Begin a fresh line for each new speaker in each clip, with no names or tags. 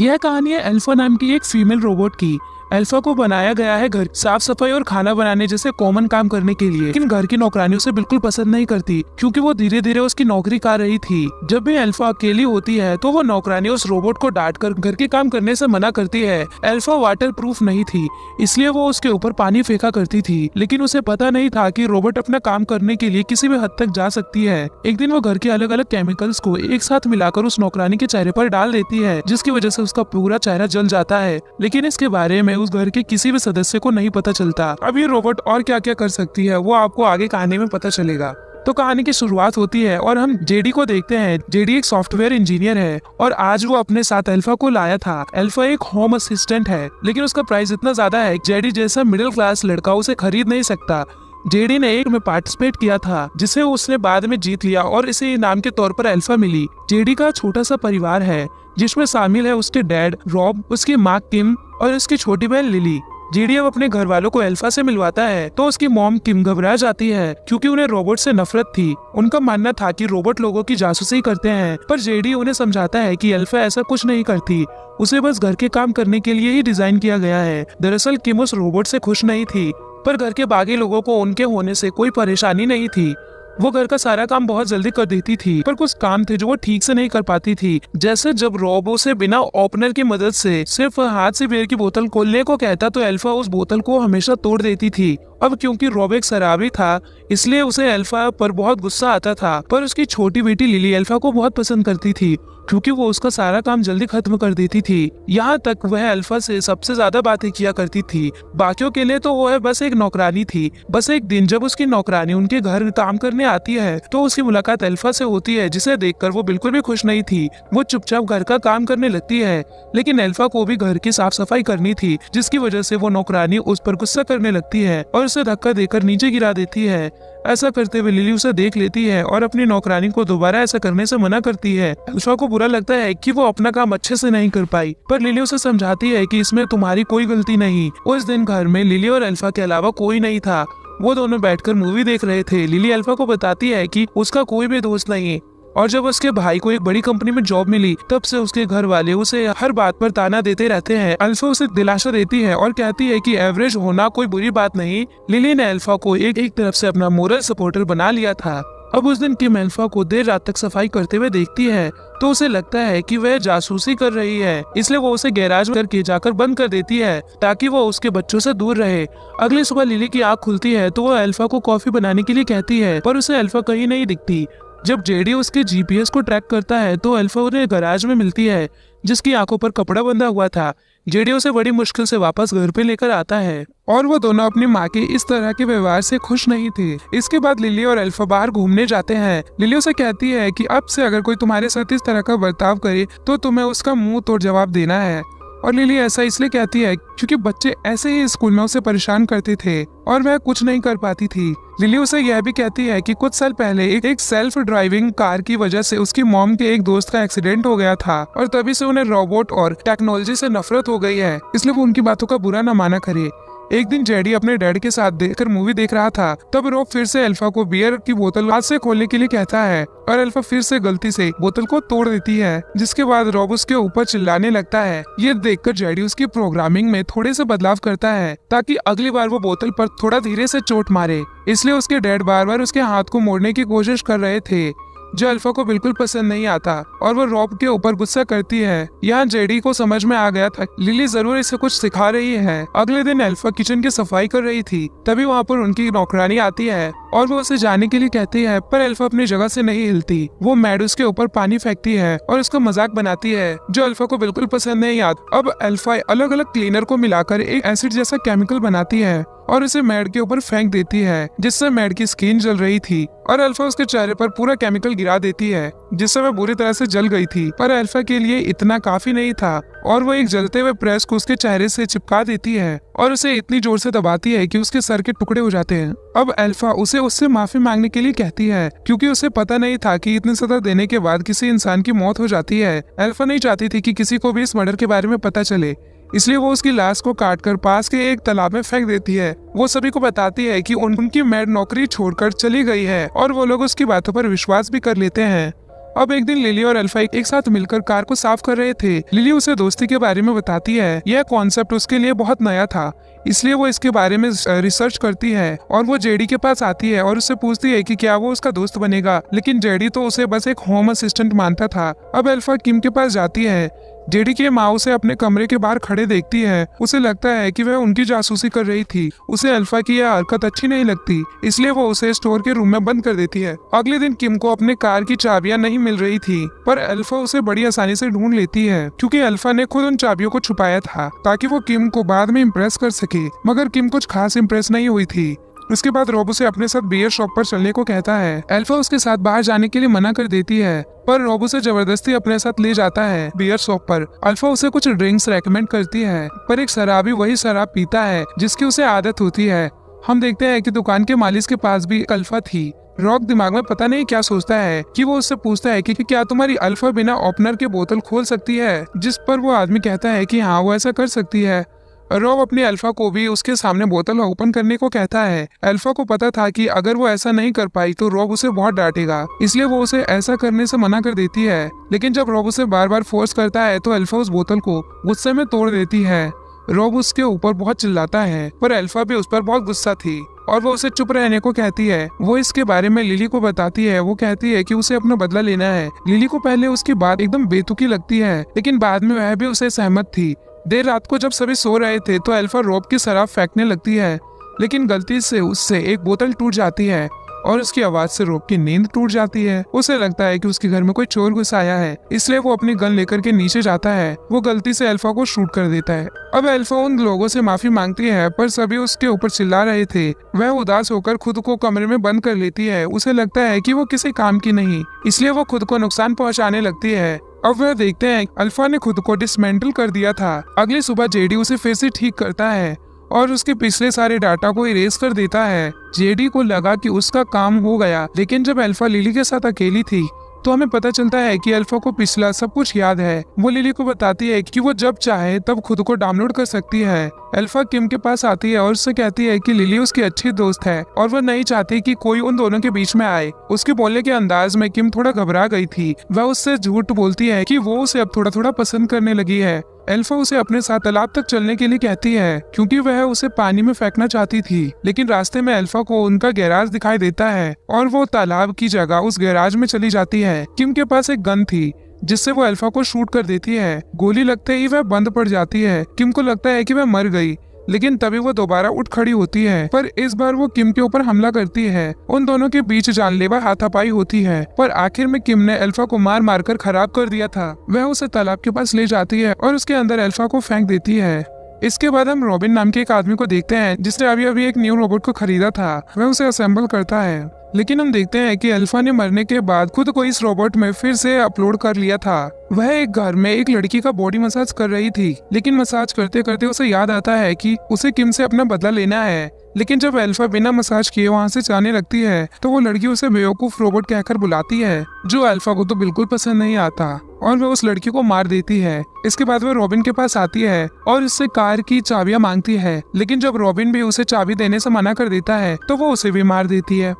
यह कहानी है अल्फा नाम की एक फीमेल रोबोट की। अल्फा को बनाया गया है घर साफ सफाई और खाना बनाने जैसे कॉमन काम करने के लिए, लेकिन घर की नौकरानी उसे बिल्कुल पसंद नहीं करती क्योंकि वो धीरे धीरे उसकी नौकरी कर रही थी। जब भी अल्फा अकेली होती है तो वो नौकरानी उस रोबोट को डांट कर घर के काम करने से मना करती है। अल्फा वाटर प्रूफ नहीं थी, इसलिए वो उसके ऊपर पानी फेंका करती थी, लेकिन उसे पता नहीं था कि रोबोट अपना काम करने के लिए किसी भी हद तक जा सकती है। एक दिन वो घर के अलग अलग केमिकल्स को एक साथ मिलाकर उस नौकरानी के चेहरे पर डाल देती है, जिसकी वजह से उसका पूरा चेहरा जल जाता है, लेकिन इसके बारे में उस घर के किसी भी सदस्य को नहीं पता चलता। अब ये रोबोट और क्या क्या कर सकती है वो आपको आगे कहानी में पता चलेगा। तो कहानी की शुरुआत होती है और हम जेडी को देखते हैं। जेडी एक सॉफ्टवेयर इंजीनियर है और आज वो अपने साथ अल्फा को लाया था। अल्फा एक होम असिस्टेंट है, लेकिन उसका प्राइस इतना ज्यादा है जेडी जैसा मिडिल क्लास लड़का उसे खरीद नहीं सकता। जेडी ने एक में पार्टिसिपेट किया था जिसे उसने बाद में जीत लिया और इसे इनाम के तौर पर अल्फा मिली। जेडी का छोटा सा परिवार है जिसमें शामिल है उसके डैड रॉब, उसकी माँ किम और उसकी छोटी बहन लिली। जेडी अब अपने घर वालों को अल्फा से मिलवाता है तो उसकी मॉम किम घबरा जाती है क्योंकि उन्हें रोबोट से नफरत थी। उनका मानना था कि रोबोट लोगों की जासूसी करते हैं, पर जेडी उन्हें समझाता है कि अल्फा ऐसा कुछ नहीं करती, उसे बस घर के काम करने के लिए ही डिजाइन किया गया है। दरअसल किम उस रोबोट से खुश नहीं थी, पर घर के बाकी लोगों को उनके होने से कोई परेशानी नहीं थी। वो घर का सारा काम बहुत जल्दी कर देती थी, पर कुछ काम थे जो वो ठीक से नहीं कर पाती थी। जैसे जब रोबो से बिना ओपनर की मदद से सिर्फ हाथ से बियर की बोतल खोलने को कहता तो अल्फा उस बोतल को हमेशा तोड़ देती थी। अब क्योंकि रोब एक शराबी था इसलिए उसे अल्फा पर बहुत गुस्सा आता था, पर उसकी छोटी बेटी लिली अल्फा को बहुत पसंद करती थी क्योंकि वो उसका सारा काम जल्दी खत्म कर देती थी। यहाँ तक वह अल्फा से सबसे ज्यादा बातें किया करती थी, बाकियों के लिए तो वह बस एक नौकरानी थी। बस एक दिन जब उसकी नौकरानी उनके घर काम करने आती है तो उसकी मुलाकात अल्फा से होती है, जिसे देखकर वो बिल्कुल भी खुश नहीं थी। वो चुपचाप घर का काम करने लगती है, लेकिन अल्फा को भी घर की साफ सफाई करनी थी, जिसकी वजह से वो नौकरानी उस पर गुस्सा करने लगती है और उसे धक्का देकर नीचे गिरा देती है। ऐसा करते हुए लिली उसे देख लेती है और अपनी नौकरानी को दोबारा ऐसा करने से मना करती है। अल्फा को बुरा लगता है कि वो अपना काम अच्छे से नहीं कर पाई, पर लिली उसे समझाती है कि इसमें तुम्हारी कोई गलती नहीं। उस दिन घर में लिली और अल्फा के अलावा कोई नहीं था। वो दोनों बैठकर मूवी देख रहे थे। लिली अल्फा को बताती है कि उसका कोई भी दोस्त नहीं, और जब उसके भाई को एक बड़ी कंपनी में जॉब मिली तब से उसके घर वाले उसे हर बात पर ताना देते रहते हैं। अल्फा उसे दिलासा देती है और कहती है कि एवरेज होना कोई बुरी बात नहीं। लिली ने अल्फा को एक तरफ से अपना मोरल सपोर्टर बना लिया था। अब उस दिन किम अल्फा को देर रात तक सफाई करते हुए देखती है तो उसे लगता है कि वह जासूसी कर रही है, इसलिए वो उसे गैराज में करके जाकर बंद कर देती है ताकि वो उसके बच्चों से दूर रहे। अगली सुबह लिली की आँख खुलती है तो वह अल्फा को कॉफी बनाने के लिए कहती है, पर उसे अल्फा कहीं नहीं दिखती। जब जेडी उसके जीपीएस को ट्रैक करता है तो अल्फा उन्हें गैराज में मिलती है, जिसकी आंखों पर कपड़ा बंधा हुआ था। जेडी उसे बड़ी मुश्किल से वापस घर पे लेकर आता है और वो दोनों अपनी माँ के इस तरह के व्यवहार से खुश नहीं थे। इसके बाद लिली और अल्फा बाहर घूमने जाते हैं। लिली उसे कहती है कि अब से अगर कोई तुम्हारे साथ इस तरह का बर्ताव करे तो तुम्हें उसका मुंह तोड़ जवाब देना है। और लिली ऐसा इसलिए कहती है क्योंकि बच्चे ऐसे ही स्कूल में उसे परेशान करते थे और वह कुछ नहीं कर पाती थी। लिली उसे यह भी कहती है कि कुछ साल पहले एक सेल्फ ड्राइविंग कार की वजह से उसकी मॉम के एक दोस्त का एक्सीडेंट हो गया था और तभी से उन्हें रोबोट और टेक्नोलॉजी से नफरत हो गई है, इसलिए वो उनकी बातों का बुरा न माना करे। एक दिन जेडी अपने डैड के साथ देखकर मूवी देख रहा था, तब रोब फिर से अल्फा को बियर की बोतल हाथ से खोलने के लिए कहता है और अल्फा फिर से गलती से बोतल को तोड़ देती है, जिसके बाद रोब उसके ऊपर चिल्लाने लगता है। ये देखकर जेडी उसकी प्रोग्रामिंग में थोड़े से बदलाव करता है ताकि अगली बार वो बोतल पर थोड़ा धीरे से चोट मारे, इसलिए उसके डैड बार बार उसके हाथ को मोड़ने की कोशिश कर रहे थे, जो अल्फा को बिल्कुल पसंद नहीं आता और वो रॉब के ऊपर गुस्सा करती है। यहाँ जेडी को समझ में आ गया था लिली जरूर इसे कुछ सिखा रही है। अगले दिन अल्फा किचन की सफाई कर रही थी, तभी वहाँ पर उनकी नौकरानी आती है और वो उसे जाने के लिए कहती है, पर अल्फा अपनी जगह से नहीं हिलती। वो मैड उसके ऊपर पानी फेंकती है और उसका मजाक बनाती है, जो अल्फा को बिल्कुल पसंद नहीं आता। अब अल्फा अलग अलग क्लीनर को मिलाकर एक एसिड जैसा केमिकल बनाती है और उसे मैड के ऊपर फेंक देती है, जिससे मैड की स्किन जल रही थी और अल्फा उसके चेहरे पर पूरा केमिकल गिरा देती है, जिससे वह बुरी तरह से जल गई थी। पर अल्फा के लिए इतना काफी नहीं था और वो एक जलते हुए प्रेस को उसके चेहरे से चिपका देती है और उसे इतनी जोर से दबाती है कि उसके सर के टुकड़े हो जाते हैं। अब अल्फा उससे माफी मांगने के लिए कहती है क्योंकि उसे पता नहीं था कि इतनी सजा देने के बाद किसी इंसान की मौत हो जाती है। अल्फा नहीं चाहती थी कि किसी को भी इस मर्डर के बारे में पता चले, इसलिए वो उसकी लाश को काटकर पास के एक तालाब में फेंक देती है। वो सभी को बताती है कि उनकी मैड नौकरी छोड़कर चली गई है और वो लोग उसकी बातों पर विश्वास भी कर लेते हैं। अब एक दिन लिली और अल्फा एक साथ मिलकर कार को साफ कर रहे थे। लिली उसे दोस्ती के बारे में बताती है। यह कॉन्सेप्ट उसके लिए बहुत नया था, इसलिए वो इसके बारे में रिसर्च करती है और वो जेडी के पास आती है और उससे पूछती है कि क्या वो उसका दोस्त बनेगा, लेकिन जेडी तो उसे बस एक होम असिस्टेंट मानता था। अब अल्फा किम के पास जाती है। जेडी की माँ उसे अपने कमरे के बाहर खड़े देखती है। उसे लगता है कि वह उनकी जासूसी कर रही थी। उसे अल्फा की यह हरकत अच्छी नहीं लगती, इसलिए वो उसे स्टोर के रूम में बंद कर देती है। अगले दिन किम को अपने कार की चाबियां नहीं मिल रही थी, पर अल्फा उसे बड़ी आसानी से ढूंढ लेती है, क्योंकि अल्फा ने खुद उन चाबियों को छुपाया था ताकि वो किम को बाद में इम्प्रेस कर सके। मगर किम कुछ खास इम्प्रेस नहीं हुई थी। उसके बाद रॉब उसे अपने साथ बियर शॉप पर चलने को कहता है। अल्फा उसके साथ बाहर जाने के लिए मना कर देती है, पर रॉब उसे जबरदस्ती अपने साथ ले जाता है बियर शॉप पर। अल्फा उसे कुछ ड्रिंक्स रेकमेंड करती है, पर एक शराबी वही शराब पीता है जिसकी उसे आदत होती है। हम देखते हैं कि दुकान के मालिक के पास भी अल्फा थी। रॉब दिमाग में पता नहीं क्या सोचता है कि वो उससे पूछता है कि क्या तुम्हारी अल्फा बिना ओपनर के बोतल खोल सकती है, जिस पर वो आदमी कहता है कि हाँ वो ऐसा कर सकती है। रॉब अपनी अल्फा को भी उसके सामने बोतल ओपन करने को कहता है। अल्फा को पता था कि अगर वो ऐसा नहीं कर पाई तो रॉब उसे बहुत डांटेगा, इसलिए वो उसे ऐसा करने से मना कर देती है। लेकिन जब रॉब उसे बार बार फोर्स करता है तो अल्फा उस बोतल को गुस्से में तोड़ देती है। रॉब उसके ऊपर बहुत चिल्लाता है, पर अल्फा भी उस पर बहुत गुस्सा थी और वो उसे चुप रहने को कहती है। वो इसके बारे में लिली को बताती है। वो कहती है कि उसे अपना बदला लेना है। लिली को पहले उसकी बात एकदम बेतुकी लगती है, लेकिन बाद में वह भी उसे सहमत थी। देर रात को जब सभी सो रहे थे तो अल्फा रॉब की शराब फेंकने लगती है, लेकिन गलती से उससे एक बोतल टूट जाती है और उसकी आवाज से रॉब की नींद टूट जाती है। उसे लगता है कि उसके घर में कोई चोर घुस आया है, इसलिए वो अपनी गन लेकर के नीचे जाता है। वो गलती से अल्फा को शूट कर देता है। अब अल्फा उन लोगों से माफी मांगती है, पर सभी उसके ऊपर चिल्ला रहे थे। वह उदास होकर खुद को कमरे में बंद कर लेती है। उसे लगता है कि वो किसी काम की नहीं, इसलिए वो खुद को नुकसान पहुंचाने लगती है। अब वह देखते हैं अल्फा ने खुद को डिसमेंटल कर दिया था। अगली सुबह जेडी उसे फिर से ठीक करता है और उसके पिछले सारे डाटा को इरेज कर देता है। जेडी को लगा कि उसका काम हो गया, लेकिन जब अल्फा लिली के साथ अकेली थी तो हमें पता चलता है कि अल्फा को पिछला सब कुछ याद है। वो लिली को बताती है कि वो जब चाहे तब खुद को डाउनलोड कर सकती है। अल्फा किम के पास आती है और उससे कहती है कि लिली उसकी अच्छी दोस्त है और वो नहीं चाहती कि कोई उन दोनों के बीच में आए। उसके बोलने के अंदाज में किम थोड़ा घबरा गई थी। वह उससे झूठ बोलती है कि वो उसे अब थोड़ा थोड़ा पसंद करने लगी है। अल्फा उसे अपने साथ तालाब तक चलने के लिए कहती है, क्योंकि वह उसे पानी में फेंकना चाहती थी। लेकिन रास्ते में अल्फा को उनका गैराज दिखाई देता है और वो तालाब की जगह उस गैराज में चली जाती है। किम के पास एक गन थी जिससे वो अल्फा को शूट कर देती है। गोली लगते ही वह बंद पड़ जाती है। किम को लगता है कि वह मर गई, लेकिन तभी वो दोबारा उठ खड़ी होती है, पर इस बार वो किम के ऊपर हमला करती है। उन दोनों के बीच जानलेवा हाथापाई होती है, पर आखिर में किम ने अल्फा को मार मार कर खराब कर दिया था। वह उसे तालाब के पास ले जाती है और उसके अंदर अल्फा को फेंक देती है। इसके बाद हम रॉबिन नाम के एक आदमी को देखते हैं जिसने अभी अभी एक न्यू रोबोट को खरीदा था। वह उसे असेंबल करता है, लेकिन हम देखते हैं कि अल्फा ने मरने के बाद खुद को इस रोबोट में फिर से अपलोड कर लिया था। वह एक घर में एक लड़की का बॉडी मसाज कर रही थी, लेकिन मसाज करते करते उसे याद आता है कि उसे किम से अपना बदला लेना है। लेकिन जब अल्फा बिना मसाज किए वहाँ से जाने लगती है तो वो लड़की उसे बेवकूफ रोबोट कहकर बुलाती है, जो अल्फा को तो बिल्कुल पसंद नहीं आता और वह उस लड़की को मार देती है। इसके बाद वह रॉबिन के पास आती है और उससे कार की चाबियां मांगती है, लेकिन जब रॉबिन भी उसे चाबी देने से मना कर देता है तो वो उसे भी मार देती है।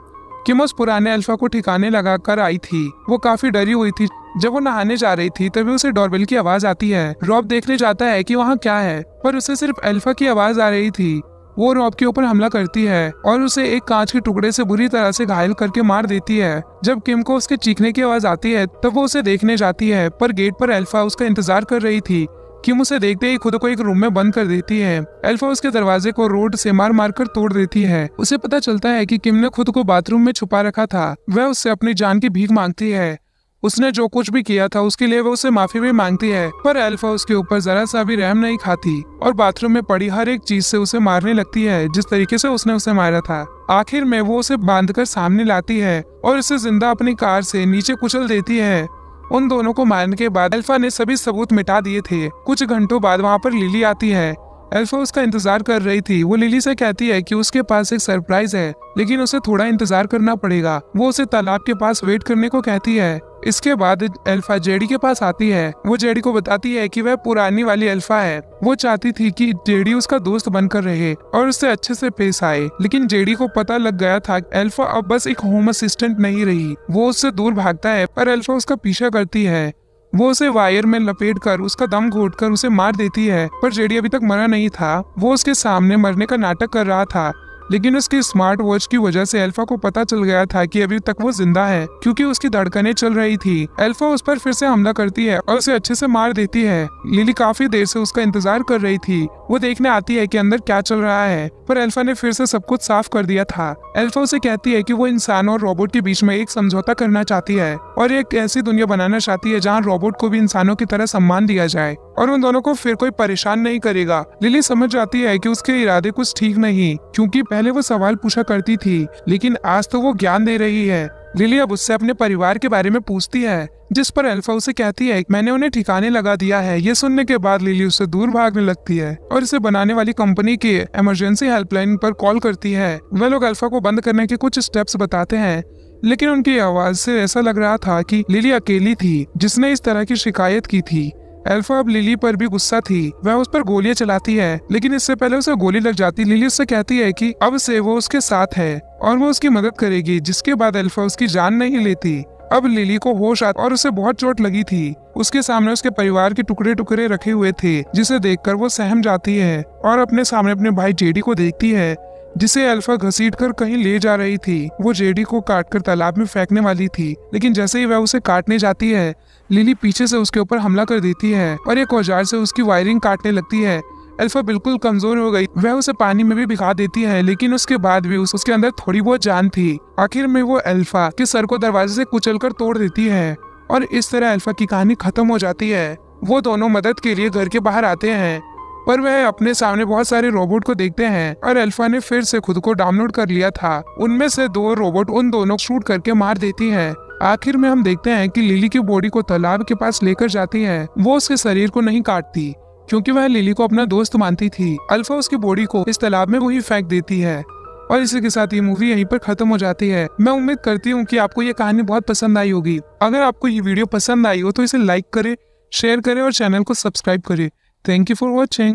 किम उस पुराने अल्फा को ठिकाने लगा कर आई थी। वो काफी डरी हुई थी। जब वो नहाने जा रही थी तभी उसे डोरबेल की आवाज आती है। रॉब देखने जाता है कि वहाँ क्या है, पर उसे सिर्फ अल्फा की आवाज आ रही थी। वो रॉब के ऊपर हमला करती है और उसे एक कांच के टुकड़े से बुरी तरह से घायल करके मार देती है। जब किम को उसके चीखने की आवाज आती है तब वो उसे देखने जाती है, पर गेट पर अल्फा उसका इंतजार कर रही थी। किम उसे देखते ही खुद को एक रूम में बंद कर देती है। अल्फा उसके दरवाजे को रोड से मार मार कर तोड़ देती है। उसे पता चलता है कि किम ने खुद को बाथरूम में छुपा रखा था। वह उससे अपनी जान की भीख मांगती है। उसने जो कुछ भी किया था उसके लिए वो उससे माफी भी मांगती है, पर अल्फा उसके ऊपर जरा सा भी रहम नहीं खाती और बाथरूम में पड़ी हर एक चीज से उसे मारने लगती है जिस तरीके से उसने उसे मारा था। आखिर में वो उसे बांधकर सामने लाती है और उसे जिंदा अपनी कार से नीचे कुचल देती है। उन दोनों को मारने के बाद अल्फा ने सभी सबूत मिटा दिए थे। कुछ घंटों बाद वहाँ पर लिली आती है। अल्फा उसका इंतजार कर रही थी। वो लिली से कहती है कि उसके पास एक सरप्राइज है, लेकिन उसे थोड़ा इंतजार करना पड़ेगा। वो उसे तालाब के पास वेट करने को कहती है। इसके बाद अल्फा जेडी के पास आती है। वो जेडी को बताती है कि वह पुरानी वाली अल्फा है। वो चाहती थी कि जेडी उसका दोस्त बनकर रहे और उससे अच्छे से पेश आए, लेकिन जेडी को पता लग गया था कि अल्फा अब बस एक होम असिस्टेंट नहीं रही। वो उससे दूर भागता है, पर अल्फा उसका पीछा करती है। वो उसे वायर में लपेटकर उसका दम घोटकर उसे मार देती है, पर जेडी अभी तक मरा नहीं था। वो उसके सामने मरने का नाटक कर रहा था, लेकिन उसकी स्मार्ट वॉच की वजह से अल्फा को पता चल गया था कि अभी तक वो जिंदा है, क्योंकि उसकी धड़कनें चल रही थी। अल्फा उस पर फिर से हमला करती है और उसे अच्छे से मार देती है। लिली काफी देर से उसका इंतजार कर रही थी। वो देखने आती है कि अंदर क्या चल रहा है, पर अल्फा ने फिर से सब कुछ साफ कर दिया था। अल्फा उसे कहती है कि वो इंसान और रोबोट के बीच में एक समझौता करना चाहती है और एक ऐसी दुनिया बनाना चाहती है जहाँ रोबोट को भी इंसानों की तरह सम्मान दिया जाए और उन दोनों को फिर कोई परेशान नहीं करेगा। लिली समझ जाती है कि उसके इरादे कुछ ठीक नहीं, क्योंकि पहले वो सवाल पूछा करती थी, लेकिन आज तो वो ज्ञान दे रही है। लिली अब उससे अपने परिवार के बारे में पूछती है, जिस पर अल्फा उसे कहती है मैंने उन्हें ठिकाने लगा दिया है। ये सुनने के बाद लिली उससे दूर भागने लगती है और इसे बनाने वाली कंपनी के इमरजेंसी हेल्पलाइन पर कॉल करती है। वह लोग अल्फा को बंद करने के कुछ स्टेप्स बताते हैं, लेकिन उनकी आवाज से ऐसा लग रहा था कि लिली अकेली थी जिसने इस तरह की शिकायत की थी। अल्फा अब लिली पर भी गुस्सा थी। वह उस पर गोलियां चलाती है, लेकिन इससे पहले उसे गोली लग जाती। लिली उससे कहती है कि अब से वो उसके साथ है और वो उसकी मदद करेगी, जिसके बाद अल्फा उसकी जान नहीं लेती। अब लिली को होश आता और उसे बहुत चोट लगी थी। उसके सामने उसके परिवार के टुकड़े टुकड़े रखे हुए थे, जिसे देखकर वो सहम जाती है और अपने सामने अपने भाई जेडी को देखती है, जिसे अल्फा घसीटकर कहीं ले जा रही थी। वो जेडी को काटकर तालाब में फेंकने वाली थी, लेकिन जैसे ही वह उसे काटने जाती है, लिली पीछे से उसके ऊपर हमला कर देती है और एक औजार से उसकी वायरिंग काटने लगती है। अल्फा बिल्कुल कमजोर हो गई। वह उसे पानी में भी भिगा देती है, लेकिन उसके बाद भी उसके अंदर थोड़ी बहुत जान थी। आखिर में वो अल्फा के सर को दरवाजे से कुचलकर तोड़ देती है और इस तरह अल्फा की कहानी खत्म हो जाती है। वो दोनों मदद के लिए घर के बाहर आते हैं, पर वह अपने सामने बहुत सारे रोबोट को देखते हैं और अल्फा ने फिर से खुद को डाउनलोड कर लिया था। उनमें से 2 रोबोट उन दोनों को शूट करके मार देती है। आखिर में हम देखते हैं कि लिली की बॉडी को तालाब के पास लेकर जाती है। वो उसके शरीर को नहीं काटती, क्योंकि वह लिली को अपना दोस्त मानती थी। अल्फा उसकी बॉडी को इस तालाब में वही फेंक देती है और इसी के साथ ये मूवी यहीं पर खत्म हो जाती है। मैं उम्मीद करती हूँ कि आपको ये कहानी बहुत पसंद आई होगी। अगर आपको ये वीडियो पसंद आई हो तो इसे लाइक करें, शेयर करें और चैनल को सब्सक्राइब करें। Thank you for watching.